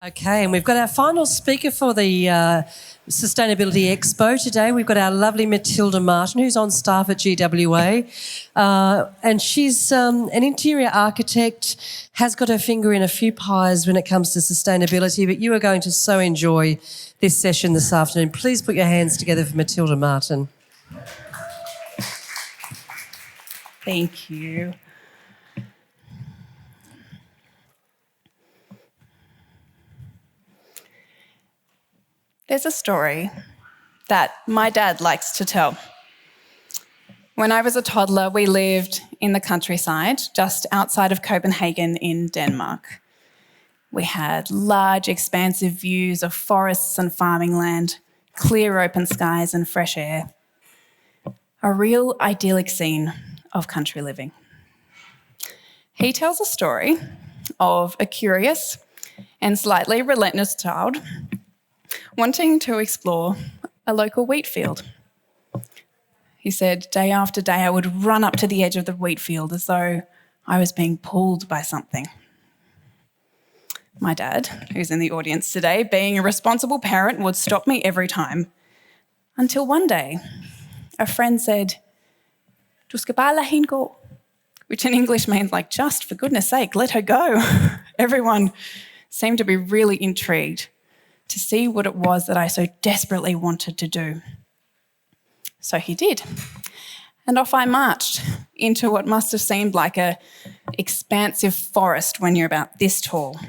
Okay, and we've got our final speaker for the Sustainability Expo today. We've got our lovely Matilda Martin, who's on staff at GWA. And she's an interior architect, has got her finger in a few pies when it comes to sustainability, but you are going to so enjoy this session this afternoon. Please put your hands together for Matilda Martin. Thank you. There's a story that my dad likes to tell. When I was a toddler, we lived in the countryside just outside of Copenhagen in Denmark. We had large, expansive views of forests and farming land, clear open skies and fresh air. A real idyllic scene of country living. He tells a story of a curious and slightly relentless child wanting to explore a local wheat field. He said, day after day, I would run up to the edge of the wheat field as though I was being pulled by something. My dad, who's in the audience today, being a responsible parent, would stop me every time. Until one day, a friend said, "Du skal bare lade hende gå," which in English means like, just for goodness sake, let her go. Everyone seemed to be really intrigued to see what it was that I so desperately wanted to do. So he did. And off I marched into what must have seemed like an expansive forest when you're about this tall.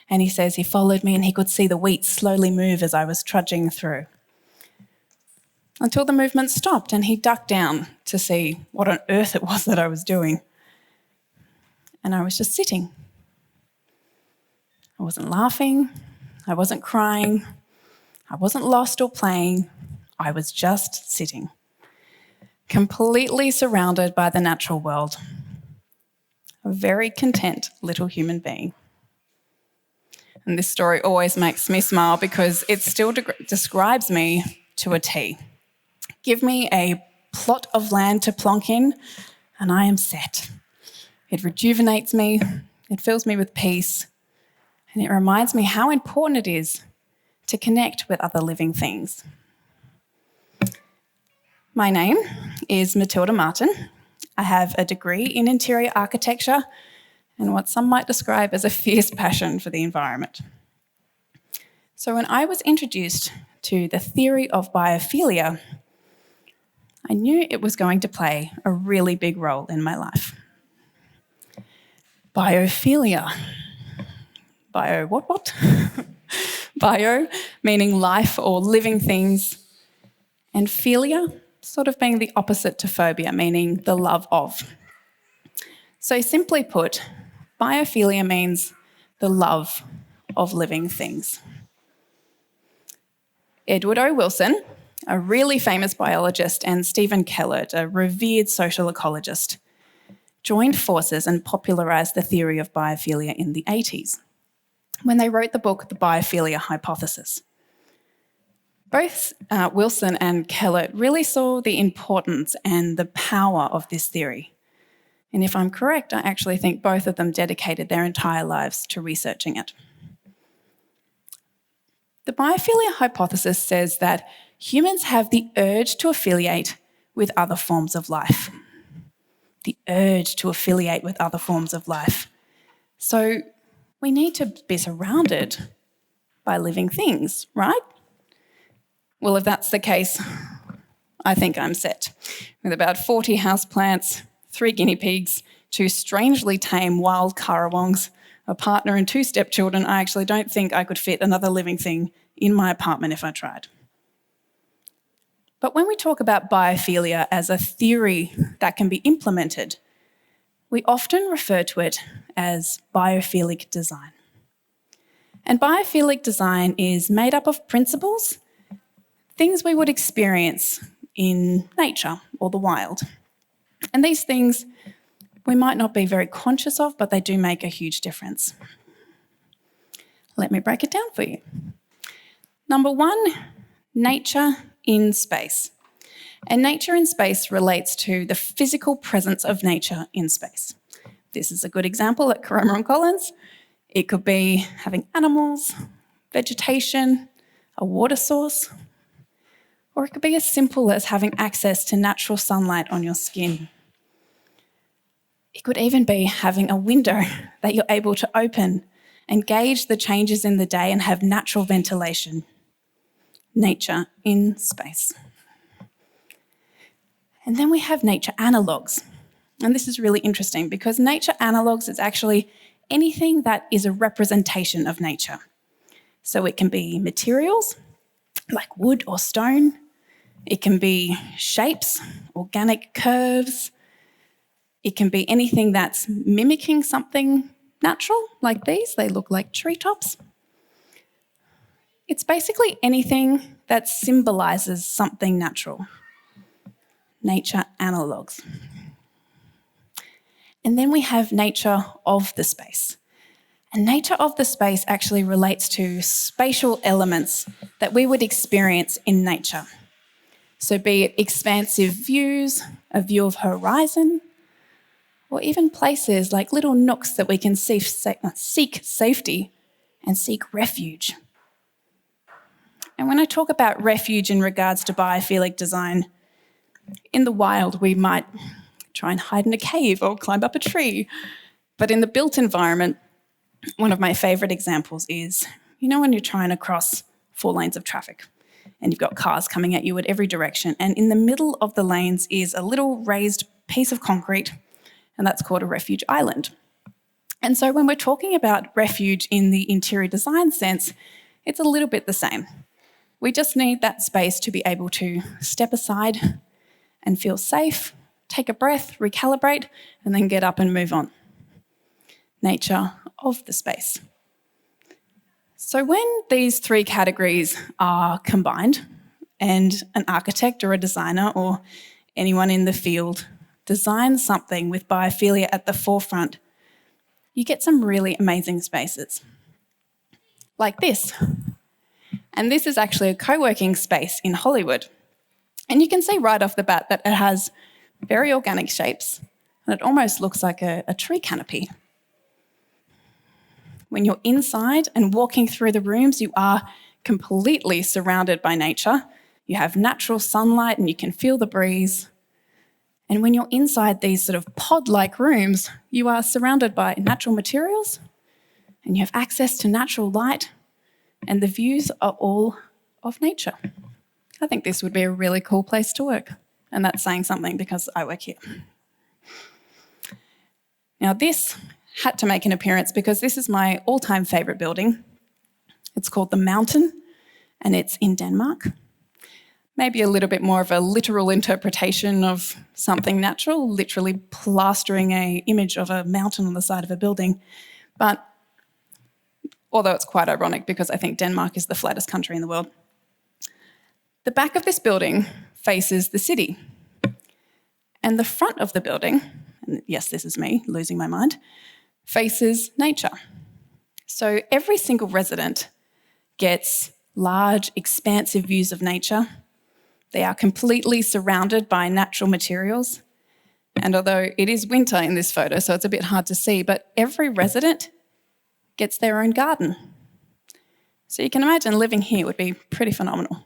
And he says he followed me and he could see the wheat slowly move as I was trudging through. Until the movement stopped and he ducked down to see what on earth it was that I was doing. And I was just sitting. I wasn't laughing. I wasn't crying. I wasn't lost or playing. I was just sitting, completely surrounded by the natural world. A very content little human being. And this story always makes me smile because it still describes me to a T. Give me a plot of land to plonk in and I am set. It rejuvenates me, it fills me with peace, and it reminds me how important it is to connect with other living things. My name is Matilda Martin. I have a degree in interior architecture and what some might describe as a fierce passion for the environment. So when I was introduced to the theory of biophilia, I knew it was going to play a really big role in my life. Biophilia. Bio what? Bio meaning life or living things, and philia sort of being the opposite to phobia, meaning the love of. So simply put, biophilia means the love of living things. Edward O. Wilson, a really famous biologist, and Stephen Kellert, a revered social ecologist, joined forces and popularised the theory of biophilia in the 80s when they wrote the book The Biophilia Hypothesis. Both Wilson and Kellert really saw the importance and the power of this theory. And if I'm correct, I actually think both of them dedicated their entire lives to researching it. The biophilia hypothesis says that humans have the urge to affiliate with other forms of life. The urge to affiliate with other forms of life. So we need to be surrounded by living things, right? Well, if that's the case, I think I'm set. With about 40 houseplants, 3 guinea pigs, 2 strangely tame wild currawongs, a partner and 2 stepchildren, I actually don't think I could fit another living thing in my apartment if I tried. But when we talk about biophilia as a theory that can be implemented, we often refer to it as biophilic design. And biophilic design is made up of principles, things we would experience in nature or the wild. And these things we might not be very conscious of, but they do make a huge difference. Let me break it down for you. Number 1, nature in space. And nature in space relates to the physical presence of nature in space. This is a good example at Coromandel Collins. It could be having animals, vegetation, a water source, or it could be as simple as having access to natural sunlight on your skin. It could even be having a window that you're able to open and gauge the changes in the day and have natural ventilation. Nature in space. And then we have nature analogues. And this is really interesting because nature analogues is actually anything that is a representation of nature. So it can be materials, like wood or stone. It can be shapes, organic curves. It can be anything that's mimicking something natural, like these. They look like treetops. It's basically anything that symbolises something natural. Nature analogues. And then we have nature of the space. And nature of the space actually relates to spatial elements that we would experience in nature. So be it expansive views, a view of horizon, or even places like little nooks that we can seek safety and seek refuge. And when I talk about refuge in regards to biophilic design, in the wild we might try and hide in a cave or climb up a tree. But in the built environment, one of my favourite examples is, when you're trying to cross 4 lanes of traffic and you've got cars coming at you at every direction, and in the middle of the lanes is a little raised piece of concrete, and that's called a refuge island. And so when we're talking about refuge in the interior design sense, it's a little bit the same. We just need that space to be able to step aside and feel safe, take a breath, recalibrate, and then get up and move on. Nature of the space. So when these 3 categories are combined and an architect or a designer or anyone in the field designs something with biophilia at the forefront, you get some really amazing spaces. Like this. And this is actually a co-working space in Hollywood. And you can see right off the bat that it has very organic shapes, and it almost looks like a tree canopy. When you're inside and walking through the rooms, you are completely surrounded by nature. You have natural sunlight and you can feel the breeze. And when you're inside these sort of pod-like rooms, you are surrounded by natural materials and you have access to natural light, and the views are all of nature. I think this would be a really cool place to work. And that's saying something because I work here. Now this had to make an appearance because this is my all-time favourite building. It's called The Mountain and it's in Denmark. Maybe a little bit more of a literal interpretation of something natural, literally plastering an image of a mountain on the side of a building. But although it's quite ironic because I think Denmark is the flattest country in the world. The back of this building faces the city. And the front of the building, and yes, this is me losing my mind, faces nature. So every single resident gets large, expansive views of nature. They are completely surrounded by natural materials. And although it is winter in this photo, so it's a bit hard to see, but every resident gets their own garden. So you can imagine living here would be pretty phenomenal.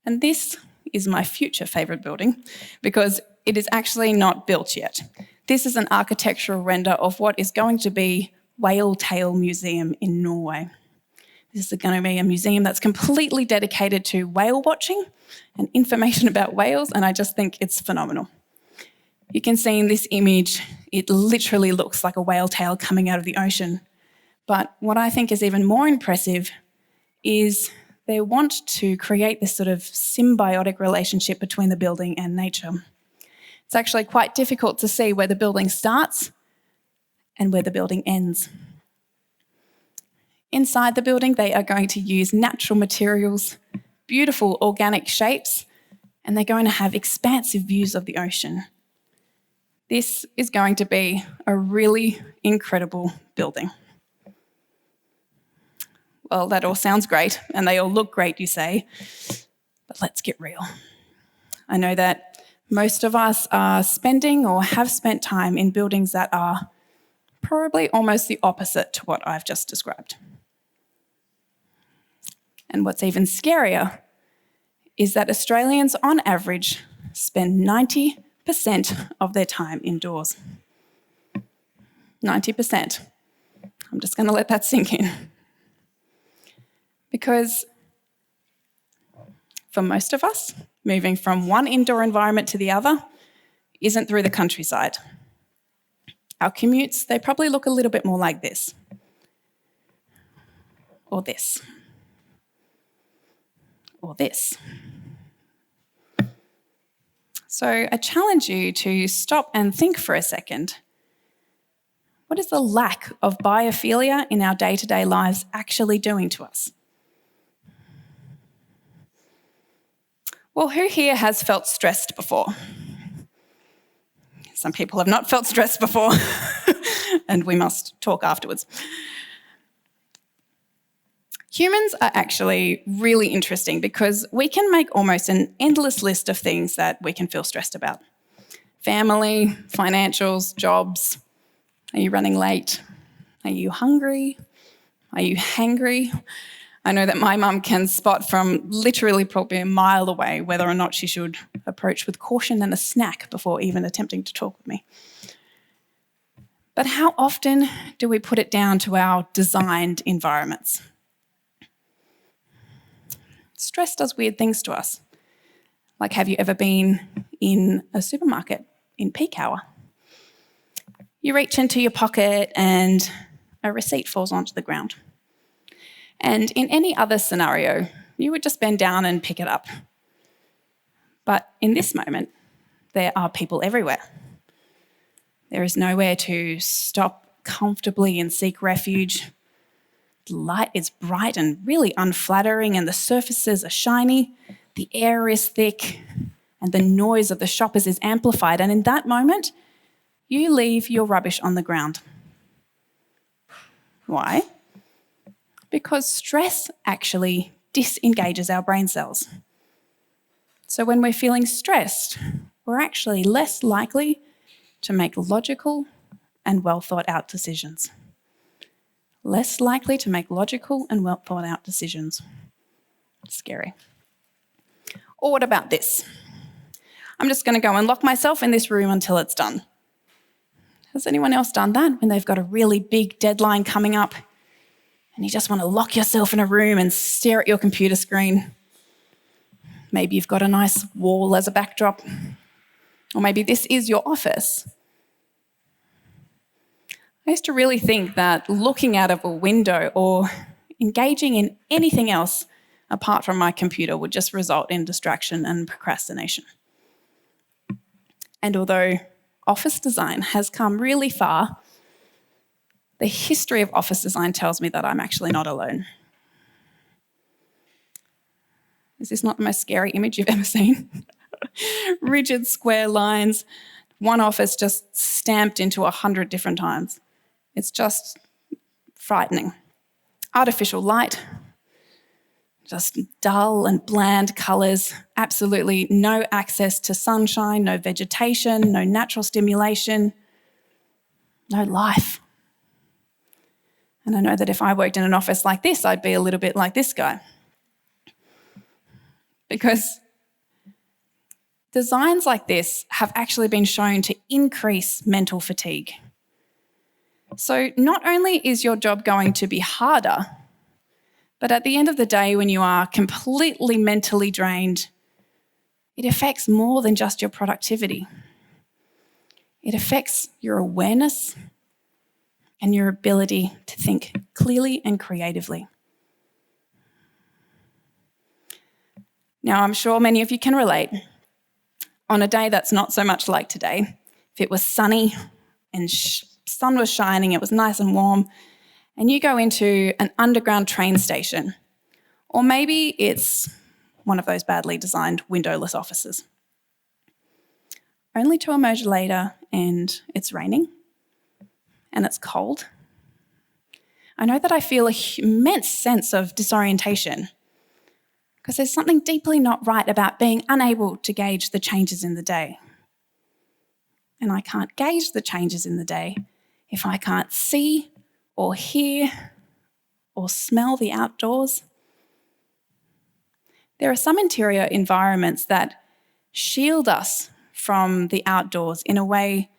And this is my future favourite building because it is actually not built yet. This is an architectural render of what is going to be Whale Tail Museum in Norway. This is going to be a museum that's completely dedicated to whale watching and information about whales, and I just think it's phenomenal. You can see in this image, it literally looks like a whale tail coming out of the ocean. But what I think is even more impressive is they want to create this sort of symbiotic relationship between the building and nature. It's actually quite difficult to see where the building starts and where the building ends. Inside the building, they are going to use natural materials, beautiful organic shapes, and they're going to have expansive views of the ocean. This is going to be a really incredible building. Well, that all sounds great, and they all look great, you say, but let's get real. I know that most of us are spending or have spent time in buildings that are probably almost the opposite to what I've just described. And what's even scarier is that Australians, on average, spend 90% of their time indoors. 90%. I'm just going to let that sink in. Because for most of us, moving from one indoor environment to the other isn't through the countryside. Our commutes, they probably look a little bit more like this. Or this. Or this. So I challenge you to stop and think for a second. What is the lack of biophilia in our day-to-day lives actually doing to us? Well, who here has felt stressed before? Some people have not felt stressed before, and we must talk afterwards. Humans are actually really interesting because we can make almost an endless list of things that we can feel stressed about. Family, financials, jobs. Are you running late? Are you hungry? Are you hangry? I know that my mum can spot from literally probably a mile away whether or not she should approach with caution and a snack before even attempting to talk with me. But how often do we put it down to our designed environments? Stress does weird things to us. Like, have you ever been in a supermarket in peak hour? You reach into your pocket and a receipt falls onto the ground. And in any other scenario, you would just bend down and pick it up. But in this moment, there are people everywhere. There is nowhere to stop comfortably and seek refuge. The light is bright and really unflattering, and the surfaces are shiny, the air is thick, and the noise of the shoppers is amplified. And in that moment, you leave your rubbish on the ground. Why? Because stress actually disengages our brain cells. So when we're feeling stressed, we're actually less likely to make logical and well thought out decisions. Less likely to make logical and well thought out decisions. Scary. Or what about this? I'm just going to go and lock myself in this room until it's done. Has anyone else done that when they've got a really big deadline coming up and you just want to lock yourself in a room and stare at your computer screen? Maybe you've got a nice wall as a backdrop, or maybe this is your office. I used to really think that looking out of a window or engaging in anything else apart from my computer would just result in distraction and procrastination. And although office design has come really far, the history of office design tells me that I'm actually not alone. Is this not the most scary image you've ever seen? Rigid square lines, one office just stamped into 100 different times. It's just frightening. Artificial light, just dull and bland colours, absolutely no access to sunshine, no vegetation, no natural stimulation, no life. And I know that if I worked in an office like this, I'd be a little bit like this guy. Because designs like this have actually been shown to increase mental fatigue. So not only is your job going to be harder, but at the end of the day, when you are completely mentally drained, it affects more than just your productivity. It affects your awareness and your ability to think clearly and creatively. Now, I'm sure many of you can relate. On a day that's not so much like today, if it was sunny and sun was shining, it was nice and warm, and you go into an underground train station, or maybe it's one of those badly designed windowless offices, only to emerge later and it's raining and it's cold. I know that I feel an immense sense of disorientation because there's something deeply not right about being unable to gauge the changes in the day. And I can't gauge the changes in the day if I can't see or hear or smell the outdoors. There are some interior environments that shield us from the outdoors in a way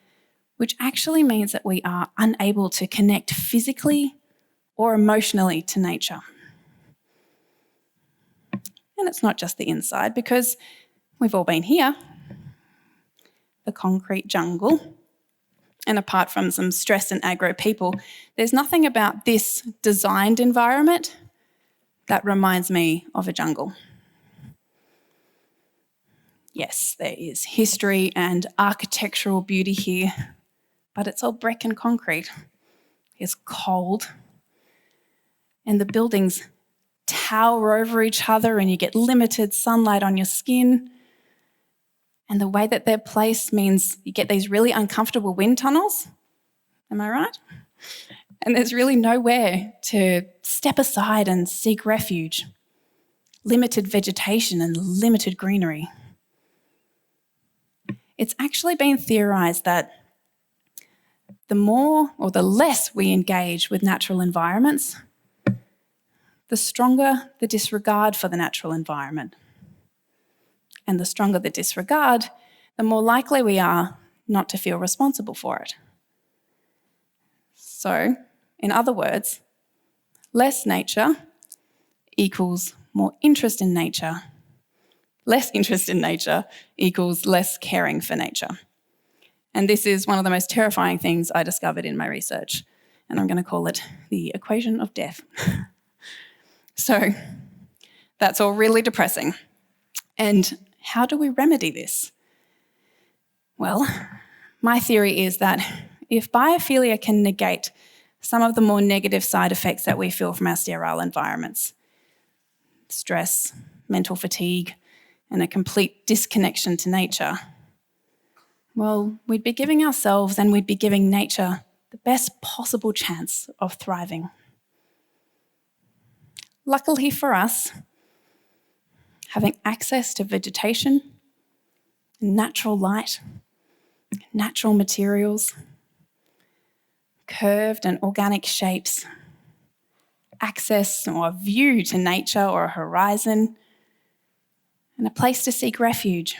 which actually means that we are unable to connect physically or emotionally to nature. And it's not just the inside, because we've all been here, the concrete jungle. And apart from some stressed and aggro people, there's nothing about this designed environment that reminds me of a jungle. Yes, there is history and architectural beauty here, but it's all brick and concrete. It's cold, and the buildings tower over each other and you get limited sunlight on your skin. And the way that they're placed means you get these really uncomfortable wind tunnels. Am I right? And there's really nowhere to step aside and seek refuge. Limited vegetation and limited greenery. It's actually been theorised that the more or the less we engage with natural environments, the stronger the disregard for the natural environment. And the stronger the disregard, the more likely we are not to feel responsible for it. So, in other words, less nature equals more interest in nature. Less interest in nature equals less caring for nature. And this is one of the most terrifying things I discovered in my research, and I'm going to call it the equation of death. So that's all really depressing. And how do we remedy this? Well, my theory is that if biophilia can negate some of the more negative side effects that we feel from our sterile environments, stress, mental fatigue, and a complete disconnection to nature, well, we'd be giving ourselves and we'd be giving nature the best possible chance of thriving. Luckily for us, having access to vegetation, natural light, natural materials, curved and organic shapes, access or a view to nature or a horizon, and a place to seek refuge.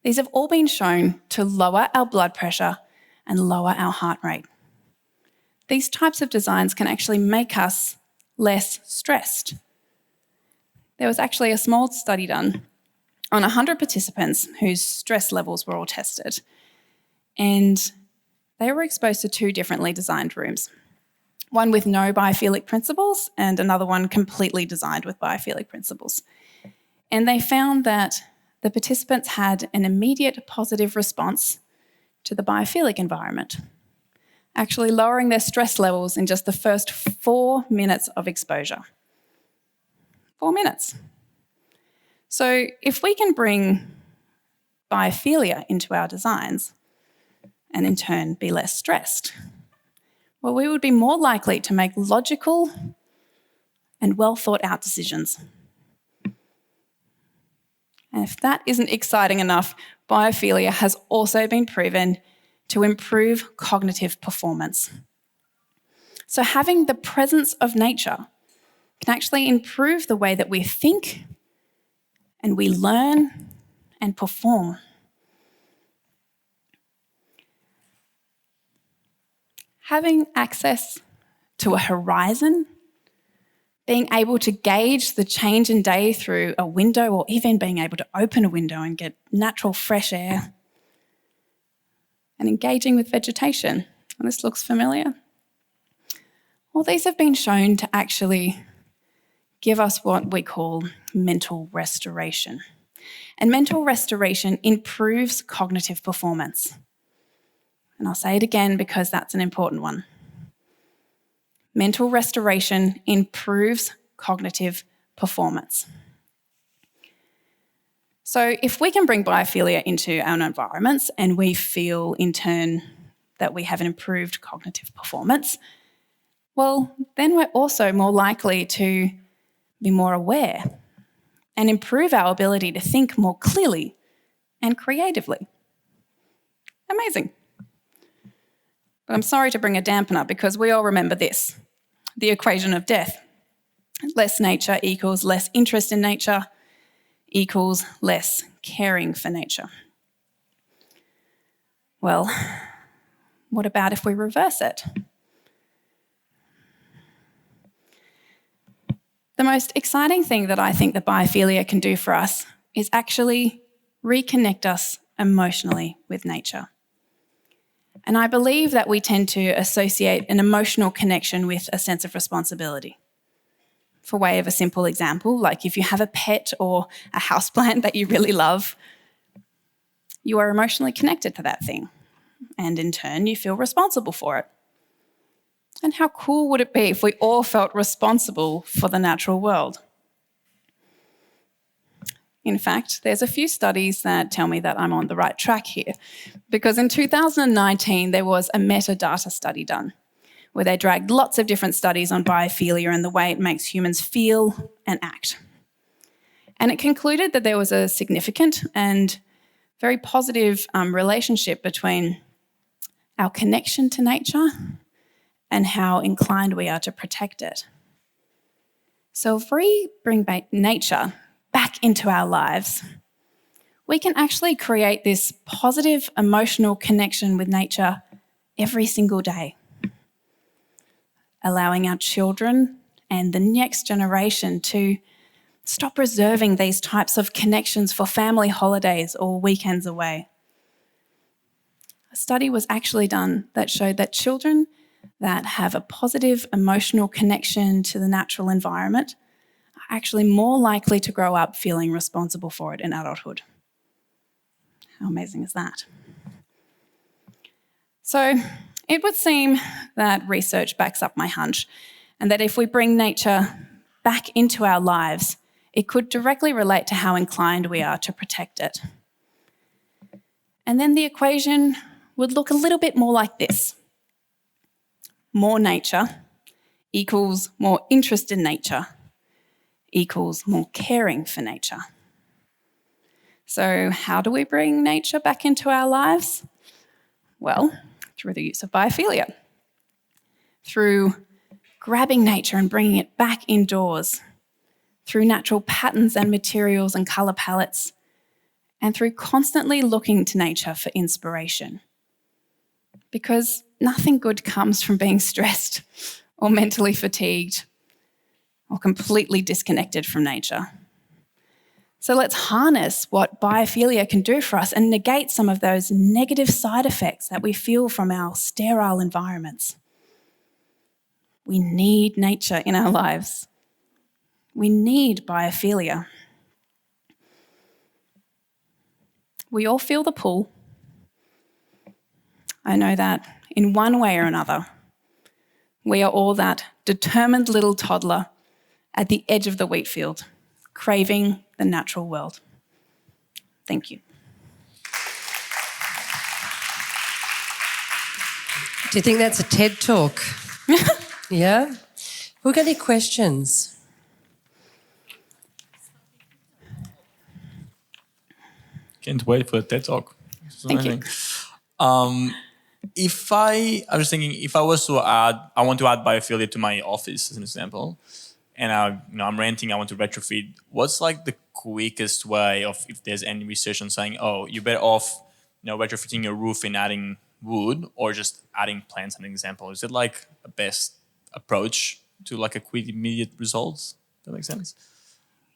These have all been shown to lower our blood pressure and lower our heart rate. These types of designs can actually make us less stressed. There was actually a small study done on 100 participants whose stress levels were all tested, and they were exposed to two differently designed rooms, one with no biophilic principles and another one completely designed with biophilic principles. And they found that the participants had an immediate positive response to the biophilic environment, actually lowering their stress levels in just the first 4 minutes of exposure. 4 minutes. So if we can bring biophilia into our designs and in turn be less stressed, well, we would be more likely to make logical and well thought out decisions. And if that isn't exciting enough, biophilia has also been proven to improve cognitive performance. So having the presence of nature can actually improve the way that we think and we learn and perform. Having access to a horizon, being able to gauge the change in day through a window or even being able to open a window and get natural fresh air, and engaging with vegetation. And this looks familiar. Well, these have been shown to actually give us what we call mental restoration. And mental restoration improves cognitive performance. And I'll say it again because that's an important one. Mental restoration improves cognitive performance. So if we can bring biophilia into our environments and we feel in turn that we have an improved cognitive performance, well, then we're also more likely to be more aware and improve our ability to think more clearly and creatively. Amazing. But I'm sorry to bring a dampener because we all remember this, the equation of death. Less nature equals less interest in nature equals less caring for nature. Well, what about if we reverse it? The most exciting thing that I think that biophilia can do for us is actually reconnect us emotionally with nature. And I believe that we tend to associate an emotional connection with a sense of responsibility. For way of a simple example, like if you have a pet or a houseplant that you really love, you are emotionally connected to that thing. And in turn, you feel responsible for it. And how cool would it be if we all felt responsible for the natural world? In fact, there's a few studies that tell me that I'm on the right track here. Because in 2019, there was a metadata study done where they dragged lots of different studies on biophilia and the way it makes humans feel and act. And it concluded that there was a significant and very positive relationship between our connection to nature and how inclined we are to protect it. So if we bring nature back into our lives, we can actually create this positive emotional connection with nature every single day, allowing our children and the next generation to stop reserving these types of connections for family holidays or weekends away. A study was actually done that showed that children that have a positive emotional connection to the natural environment are actually more likely to grow up feeling responsible for it in adulthood. How amazing is that? So it would seem that research backs up my hunch, and that if we bring nature back into our lives, it could directly relate to how inclined we are to protect it. And then the equation would look a little bit more like this. More nature equals more interest in nature equals more caring for nature. So how do we bring nature back into our lives? Well, through the use of biophilia, through grabbing nature and bringing it back indoors, through natural patterns and materials and colour palettes, and through constantly looking to nature for inspiration. Because nothing good comes from being stressed or mentally fatigued or completely disconnected from nature. So let's harness what biophilia can do for us and negate some of those negative side effects that we feel from our sterile environments. We need nature in our lives. We need biophilia. We all feel the pull. I know that in one way or another, we are all that determined little toddler at the edge of the wheat field, craving the natural world. Thank you. Do you think that's a TED Talk? Yeah? We've got any questions? Can't wait for the TED Talk. Thank you. I was thinking, if I was to I want to add biophilia to my office as an example, and I'm renting, I want to retrofit. What's like the quickest way of, if there's any research on saying, oh, you're better off, retrofitting your roof and adding wood, or just adding plants? An example. Is it like a best approach to like a quick, immediate results? That makes sense.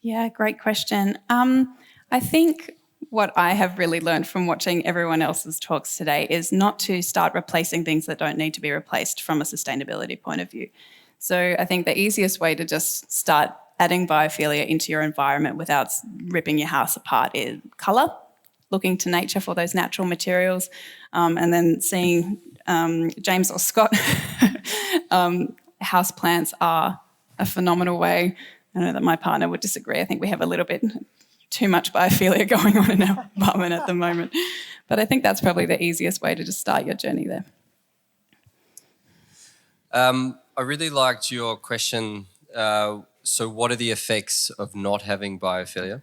Yeah, great question. I think what I have really learned from watching everyone else's talks today is not to start replacing things that don't need to be replaced from a sustainability point of view. So I think the easiest way to just start adding biophilia into your environment without ripping your house apart is colour, looking to nature for those natural materials, and then seeing James or Scott, house plants are a phenomenal way. I know that my partner would disagree. I think we have a little bit too much biophilia going on in our apartment at the moment. But I think that's probably the easiest way to just start your journey there. I really liked your question. So what are the effects of not having biophilia?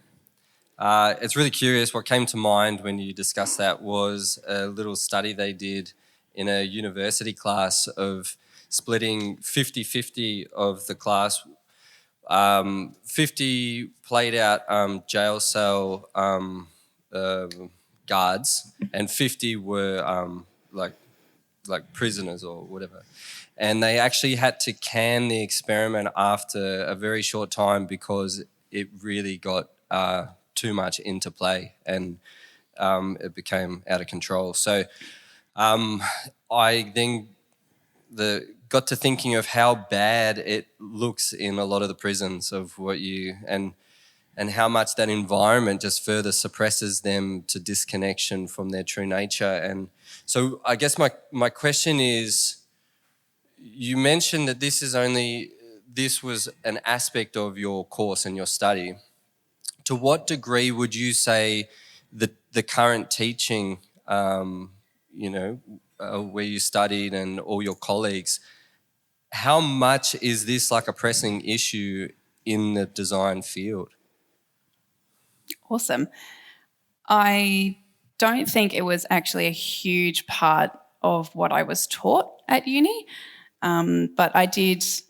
It's really curious. What came to mind when you discussed that was a little study they did in a university class of splitting 50-50 of the class. 50 played out jail cell guards, and 50 were like prisoners or whatever. And they actually had to can the experiment after a very short time because it really got too much into play and it became out of control. So I then got to thinking of how bad it looks in a lot of the prisons of what you and how much that environment just further suppresses them to disconnection from their true nature. And so I guess my question is, you mentioned that this was an aspect of your course and your study. To what degree would you say the current teaching, where you studied and all your colleagues, how much is this like a pressing issue in the design field? Awesome. I don't think it was actually a huge part of what I was taught at uni, but I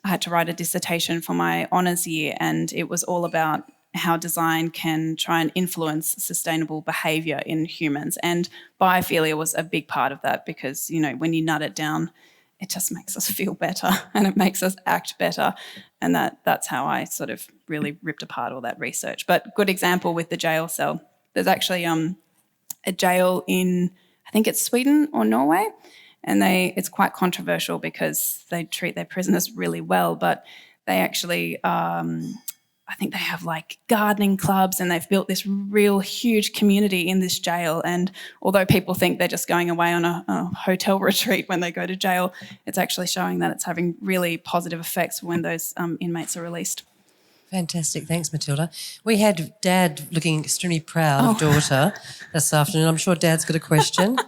had to write a dissertation for my honours year, and it was all about how design can try and influence sustainable behaviour in humans. And biophilia was a big part of that because, when you nut it down, it just makes us feel better and it makes us act better. And that's how I sort of really ripped apart all that research. But good example with the jail cell. There's actually a jail in, I think it's Sweden or Norway, and it's quite controversial because they treat their prisoners really well, but they actually I think they have like gardening clubs, and they've built this real huge community in this jail. And although people think they're just going away on a hotel retreat when they go to jail, it's actually showing that it's having really positive effects when those inmates are released. Fantastic. Thanks, Matilda. We had Dad looking extremely proud of daughter this afternoon. I'm sure Dad's got a question.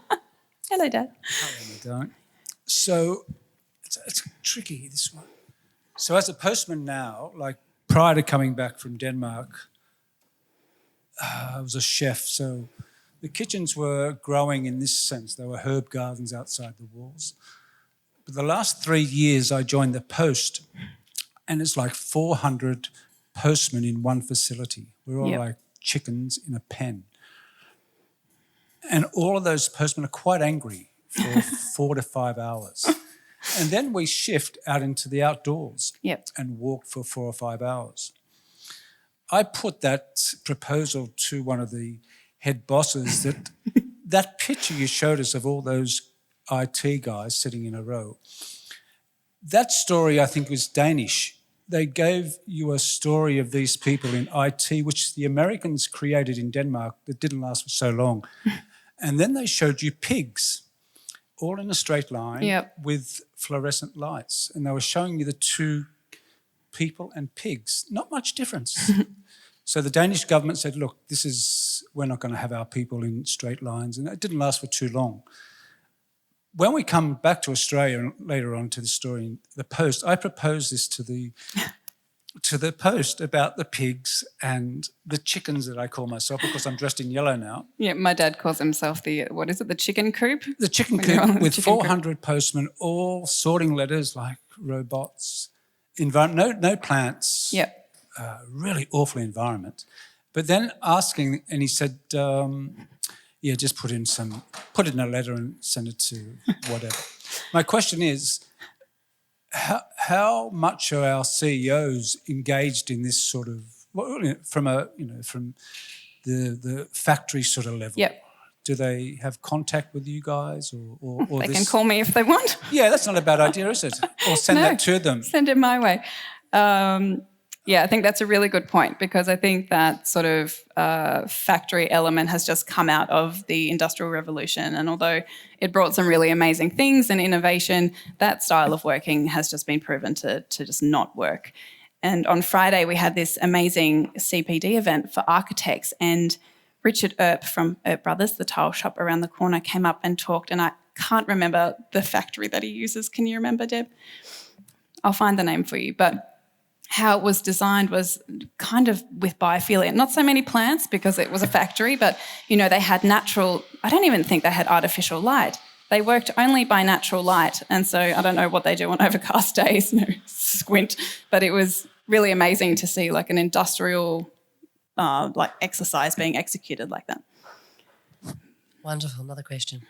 Hello, Dad. Hello, Madonna. So it's tricky, this one. So as a postman now, like prior to coming back from Denmark, I was a chef. So the kitchens were growing in this sense. There were herb gardens outside the walls. But the last 3 years I joined the post, and it's like 400 postmen in one facility. We're all like chickens in a pen. And all of those postmen are quite angry for 4 to 5 hours. And then we shift out into the outdoors and walk for 4 or 5 hours. I put that proposal to one of the head bosses that picture you showed us of all those IT guys sitting in a row, that story I think was Danish. They gave you a story of these people in IT, which the Americans created in Denmark that didn't last for so long. And then they showed you pigs, all in a straight line with fluorescent lights. And they were showing you the two people and pigs. Not much difference. So the Danish government said, look, we're not going to have our people in straight lines. And it didn't last for too long. When we come back to Australia and later on to the story in the Post, I proposed this to the Post about the pigs and the chickens that I call myself, because I'm dressed in yellow now. Yeah, my dad calls himself the chicken coop? The chicken coop with 400 postmen all sorting letters like robots. No plants. Yeah. Really awful environment. But then asking, and he said, just put in a letter and send it to whatever. My question is, how much are our CEOs engaged in this sort of, from the factory sort of level? Yep. Do they have contact with you guys or they can call me if they want. Yeah, that's not a bad idea, is it? Or send that to them. Send it my way. I think that's a really good point, because I think that sort of factory element has just come out of the Industrial Revolution. And although it brought some really amazing things and innovation, that style of working has just been proven to just not work. And on Friday, we had this amazing CPD event for architects, and Richard Earp from Earp Brothers, the tile shop around the corner, came up and talked, and I can't remember the factory that he uses. Can you remember, Deb? I'll find the name for you. But how it was designed was kind of with biophilia. Not so many plants because it was a factory, but, they had natural, I don't even think they had artificial light. they worked only by natural light. And so I don't know what they do on overcast days, squint, but it was really amazing to see like an industrial exercise being executed like that. Wonderful. Another question.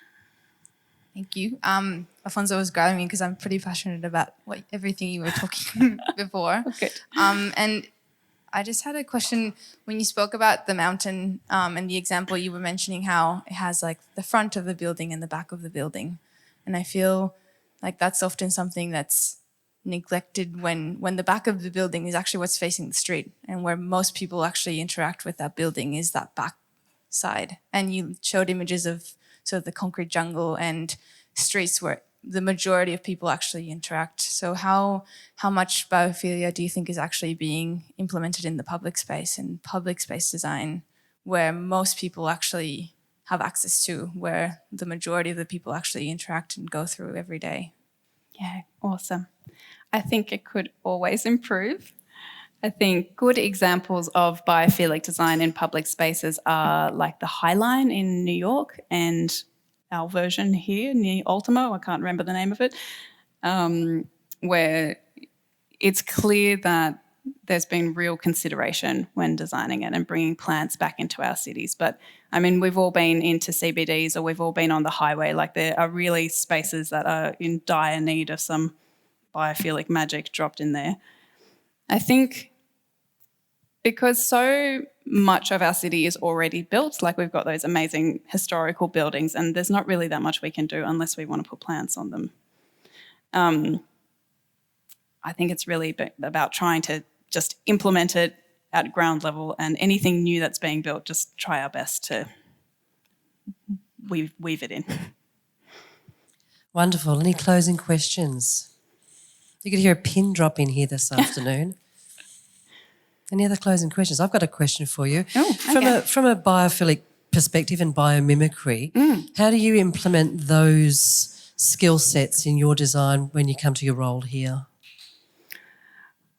Thank you. Alfonso was grabbing me because I'm pretty passionate about everything you were talking before. Good. And I just had a question when you spoke about the mountain and the example you were mentioning how it has like the front of the building and the back of the building. And I feel like that's often something that's neglected when the back of the building is actually what's facing the street, and where most people actually interact with that building is that back side. And you showed images of sort of the concrete jungle and streets where the majority of people actually interact. So how much biophilia do you think is actually being implemented in the public space and public space design, where most people actually have access to, where the majority of the people actually interact and go through every day? Yeah, awesome. I think it could always improve. I think good examples of biophilic design in public spaces are like the High Line in New York and our version here near Ultimo, I can't remember the name of it, where it's clear that there's been real consideration when designing it and bringing plants back into our cities. But I mean, we've all been into CBDs or we've all been on the highway. Like there are really spaces that are in dire need of some biophilic magic dropped in there. I think because so much of our city is already built, like we've got those amazing historical buildings, and there's not really that much we can do unless we want to put plants on them. I think it's really about trying to just implement it at ground level, and anything new that's being built, just try our best to weave it in. Wonderful. Any closing questions? You could hear a pin drop in here this afternoon. Any other closing questions? I've got a question for you. Oh, okay. From a biophilic perspective and biomimicry, how do you implement those skill sets in your design when you come to your role here?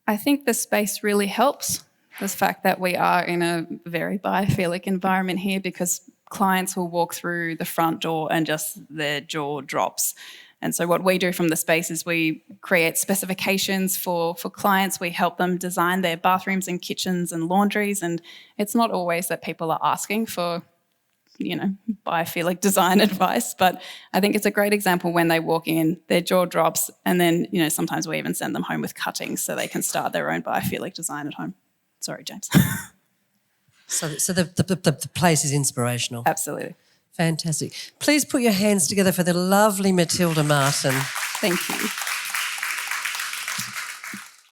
I think the space really helps. The fact that we are in a very biophilic environment here, because clients will walk through the front door and just their jaw drops. And so what we do from the space is we create specifications for clients. We help them design their bathrooms and kitchens and laundries. And it's not always that people are asking for, biophilic design advice. But I think it's a great example when they walk in, their jaw drops, and then, sometimes we even send them home with cuttings so they can start their own biophilic design at home. Sorry, James. So the place is inspirational. Absolutely. Fantastic. Please put your hands together for the lovely Matilda Martin. Thank you.